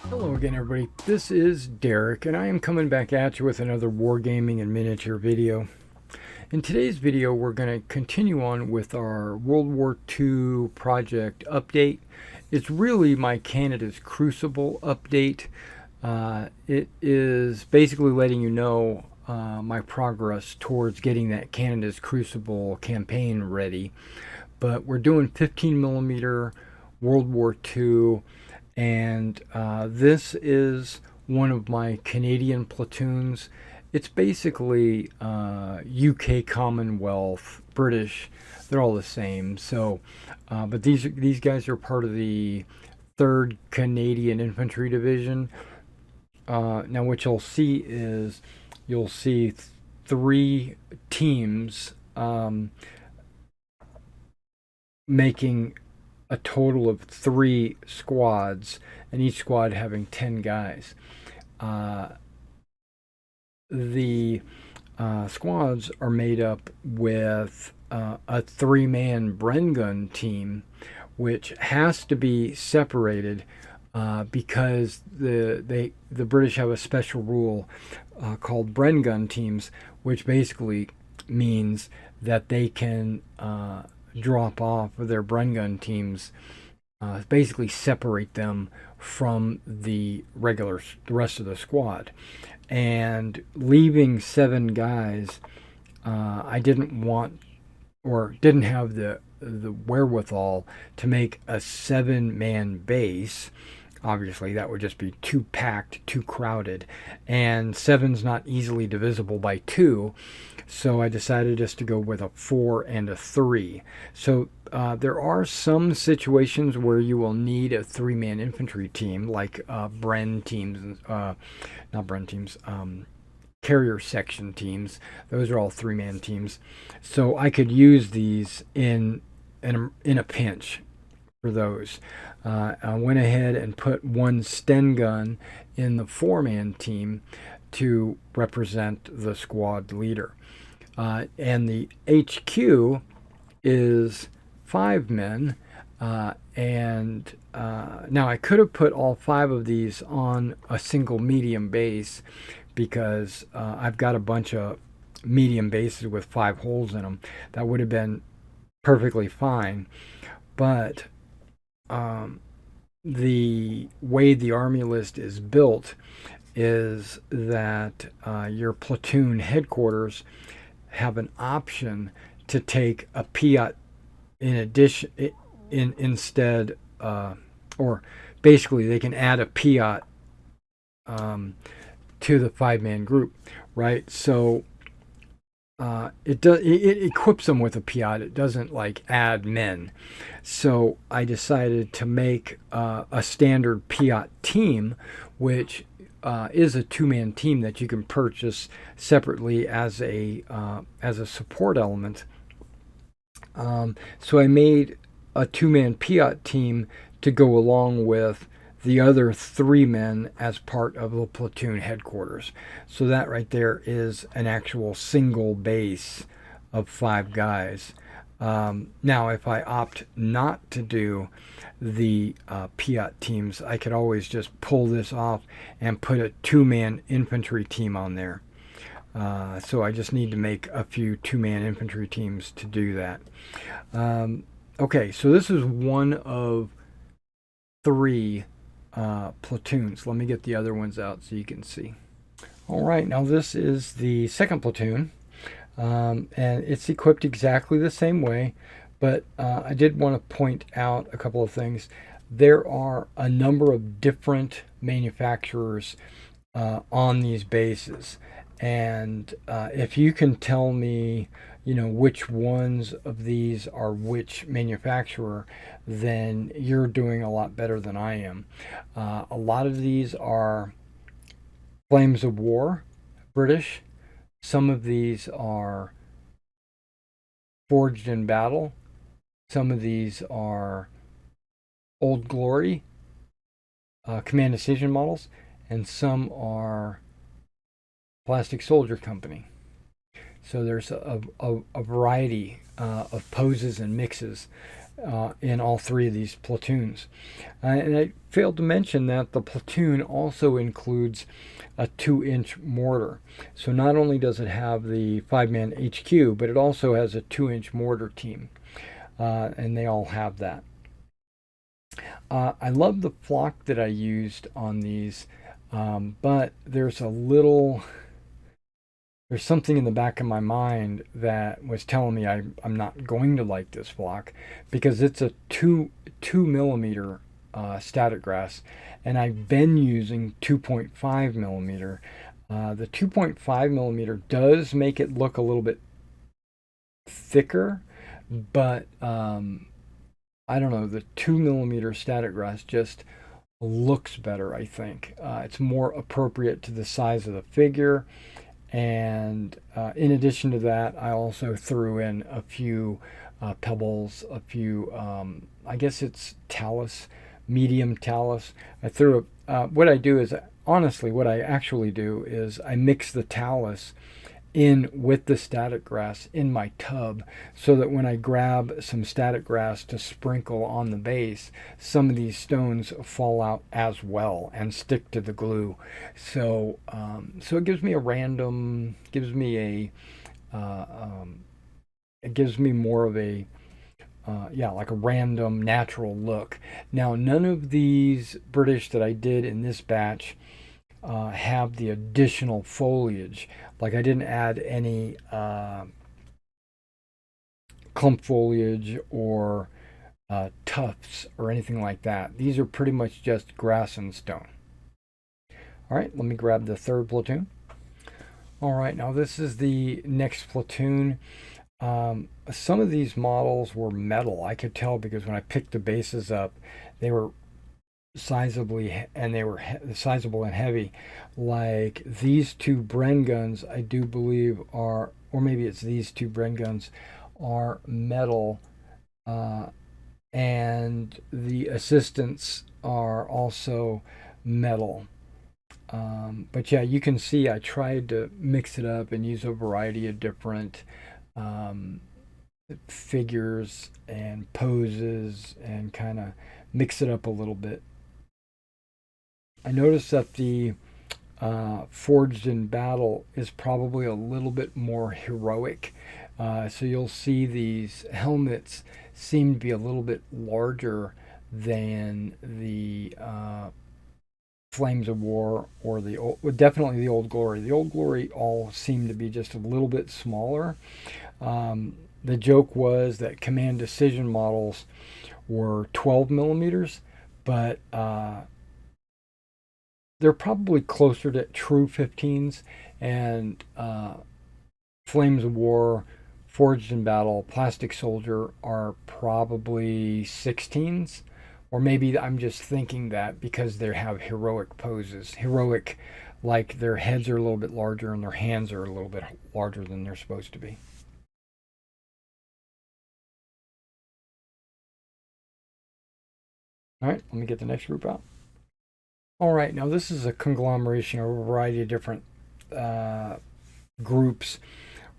Hello again, everybody. This is Derek, and I am coming back at you with another wargaming and miniature video. In today's video, we're going to continue on with our World War II project update. It's really my Canada's Crucible update. It is basically letting you know my progress towards getting that Canada's Crucible campaign ready. But we're doing 15 millimeter World War II. And this is one of my Canadian platoons. It's basically UK Commonwealth, British. They're all the same. So, but these guys are part of the 3rd Canadian Infantry Division. Now, what you'll see 3 teams making a total of 3 squads, and each squad having 10 guys. The squads are made up with a 3-man Bren gun team, which has to be separated because the British have a special rule called Bren gun teams, which basically means that they can drop off of their Bren gun teams, basically separate them from the rest of the squad. And leaving 7 guys, I didn't want or didn't have the wherewithal to make a 7-man base. Obviously, that would just be too packed, too crowded, and 7's not easily divisible by 2. So I decided just to go with a 4 and a 3. So there are some situations where you will need a 3-man infantry team, like Bren teams, not Bren teams, carrier section teams. Those are all 3-man teams. So I could use these in a pinch for those. I went ahead and put 1 Sten gun in the 4-man team to represent the squad leader. And the HQ is 5 men. And now I could have put all 5 of these on a single medium base because I've got a bunch of medium bases with 5 holes in them. That would have been perfectly fine. But the way the army list is built is that your platoon headquarters have an option to take a Piat in addition, instead, or basically they can add a Piat to the 5-man group, right? So it equips them with a Piat. It doesn't like add men. So I decided to make a standard Piat team, which is a 2-man team that you can purchase separately as a support element. So I made a 2-man Piat team to go along with the other 3 men as part of the platoon headquarters. So that right there is an actual single base of 5 guys. Now, if I opt not to do the Piat teams, I could always just pull this off and put a 2-man infantry team on there. So I just need to make a few 2-man infantry teams to do that. Okay, so this is one of 3 platoons. Let me get the other ones out so you can see. All right, now this is the 2nd platoon. And it's equipped exactly the same way, but I did want to point out a couple of things. There are a number of different manufacturers on these bases, and if you can tell me, which ones of these are which manufacturer, then you're doing a lot better than I am. A lot of these are Flames of War, British. Some of these are Forged in Battle. Some of these are Old Glory, Command Decision models, and some are Plastic Soldier Company. So there's a variety of poses and mixes. in all three of these platoons. And I failed to mention that the platoon also includes a 2-inch mortar. So not only does it have the 5-man HQ, but it also has a 2-inch mortar team. And they all have that. I love the flock that I used on these, but there's something in the back of my mind that was telling me I'm not going to like this flock because it's a 2 millimeter static grass, and I've been using 2.5 millimeter. The 2.5 millimeter does make it look a little bit thicker, but I don't know, the 2 millimeter static grass just looks better, I think. It's more appropriate to the size of the figure. And in addition to that, I also threw in a few pebbles, a few, I guess it's talus, medium talus. I threw what I do is, honestly, what I actually do is I mix the talus in with the static grass in my tub so that when I grab some static grass to sprinkle on the base, some of these stones fall out as well and stick to the glue. So it gives me it gives me more of a like a random natural look. Now, none of these British that I did in this batch have the additional foliage. Like I didn't add any clump foliage or tufts or anything like that. These are pretty much just grass and stone. All right, let me grab the third platoon. All right, now this is the next platoon. Some of these models were metal. I could tell because when I picked the bases up, they were sizable and heavy. Like these two Bren guns, I do believe are, or maybe it's these two Bren guns are metal, and the assistants are also metal. But yeah, you can see I tried to mix it up and use a variety of different figures and poses and kind of mix it up a little bit. I noticed that the Forged in Battle is probably a little bit more heroic. So you'll see these helmets seem to be a little bit larger than the Flames of War or definitely the Old Glory. The Old Glory all seem to be just a little bit smaller. The joke was that Command Decision models were 12 millimeters, but they're probably closer to true 15s, and Flames of War, Forged in Battle, Plastic Soldier are probably 16s. Or maybe I'm just thinking that because they have heroic poses. Heroic, like their heads are a little bit larger and their hands are a little bit larger than they're supposed to be. All right, let me get the next group out. All right, now this is a conglomeration of a variety of different groups.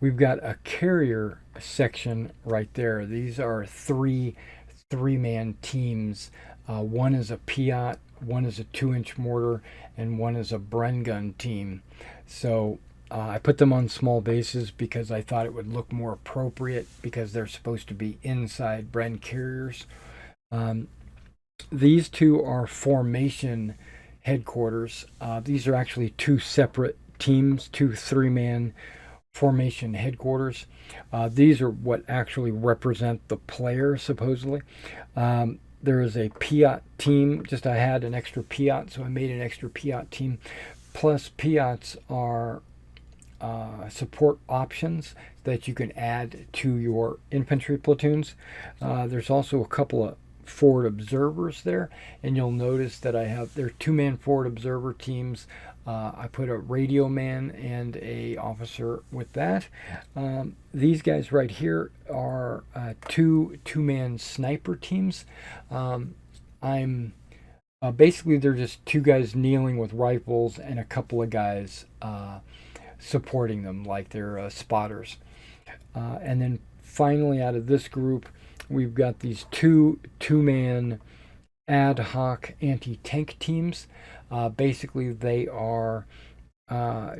We've got a carrier section right there. These are three-man teams. One is a Piat, one is a 2-inch mortar, and one is a Bren gun team. So I put them on small bases because I thought it would look more appropriate because they're supposed to be inside Bren carriers. These two are formation headquarters. These are actually two separate teams, two 3-man formation headquarters. These are what actually represent the player, supposedly. There is a Piat team. I had an extra Piat, so I made an extra Piat team. Plus, Piats are support options that you can add to your infantry platoons. There's also a couple of forward observers there, and you'll notice that they're 2-man forward observer teams. I put a radio man and a officer with that. These guys right here are two-man sniper teams. Basically they're just two guys kneeling with rifles and a couple of guys supporting them like they're spotters. And then finally out of this group, we've got these two-man ad hoc anti-tank teams. Basically, they are uh,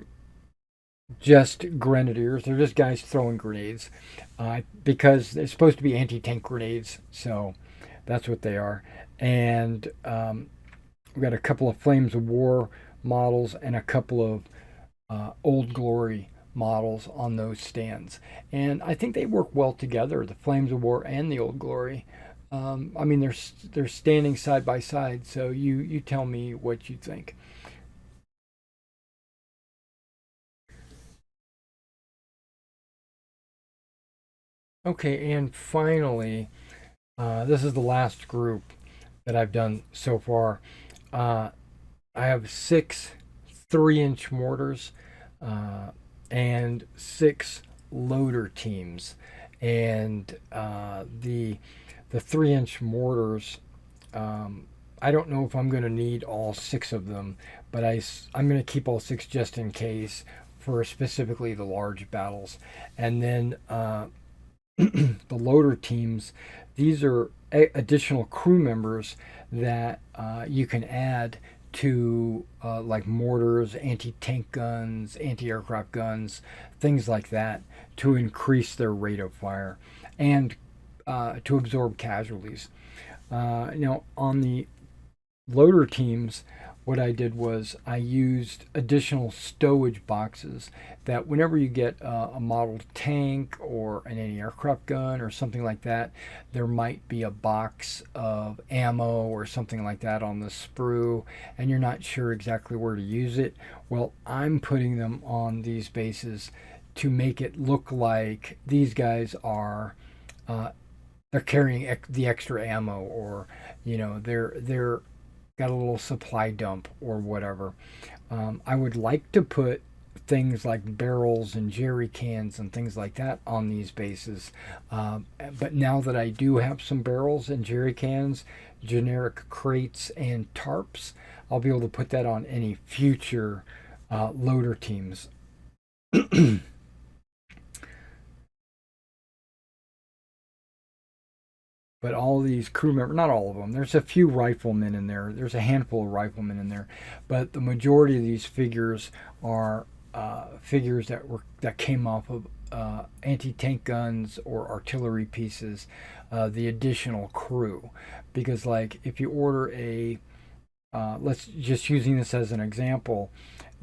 just grenadiers. They're just guys throwing grenades because they're supposed to be anti-tank grenades. So that's what they are. And we've got a couple of Flames of War models and a couple of Old Glory models on those stands. And I think they work well together, the Flames of War and the Old Glory. I mean, they're standing side by side, so you tell me what you think. Okay, and finally, this is the last group that I've done so far. Uh, I have 6 3-inch mortars and 6 loader teams, and the 3-inch mortars. I don't know if I'm going to need all 6 of them, but I'm going to keep all 6 just in case for specifically the large battles. And then the loader teams, these are additional crew members that you can add to like mortars, anti-tank guns, anti-aircraft guns, things like that, to increase their rate of fire and to absorb casualties. On the loader teams, what I did was I used additional stowage boxes that whenever you get a model tank or an anti-aircraft gun or something like that, there might be a box of ammo or something like that on the sprue, and you're not sure exactly where to use it. Well, I'm putting them on these bases to make it look like these guys are they're carrying the extra ammo, or they're got a little supply dump or whatever. I would like to put things like barrels and jerry cans and things like that on these bases. But now that I do have some barrels and jerry cans, generic crates, and tarps, I'll be able to put that on any future loader teams. But all these crew members, not all of them, there's a few riflemen in there, there's a handful of riflemen in there, but the majority of these figures are figures that came off of anti-tank guns or artillery pieces, the additional crew. Because like if you order a let's just using this as an example,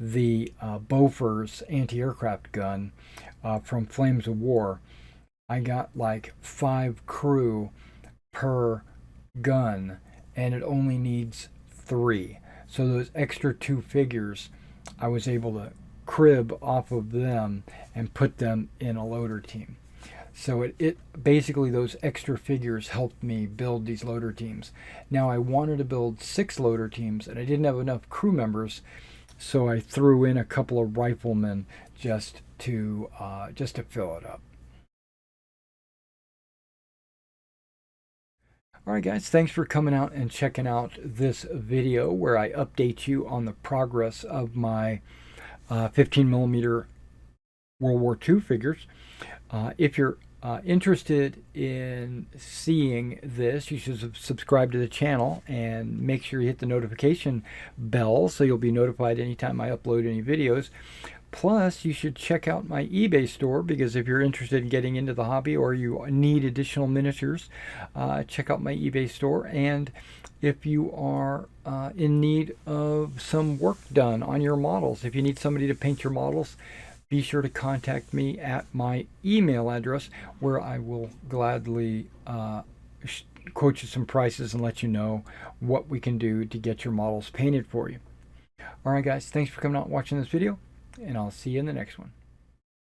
the Bofors anti-aircraft gun from Flames of War, I got like 5 crew per gun, and it only needs 3. So those extra 2 figures, I was able to crib off of them and put them in a loader team. So it basically, those extra figures helped me build these loader teams. Now I wanted to build 6 loader teams, and I didn't have enough crew members, so I threw in a couple of riflemen just to fill it up. All right, guys, thanks for coming out and checking out this video where I update you on the progress of my 15 millimeter World War II figures. If you're interested in seeing this, you should subscribe to the channel and make sure you hit the notification bell so you'll be notified anytime I upload any videos. Plus, you should check out my eBay store, because if you're interested in getting into the hobby or you need additional miniatures, check out my eBay store. And if you are in need of some work done on your models, if you need somebody to paint your models, be sure to contact me at my email address, where I will gladly quote you some prices and let you know what we can do to get your models painted for you. All right, guys, thanks for coming out and watching this video, and I'll see you in the next one.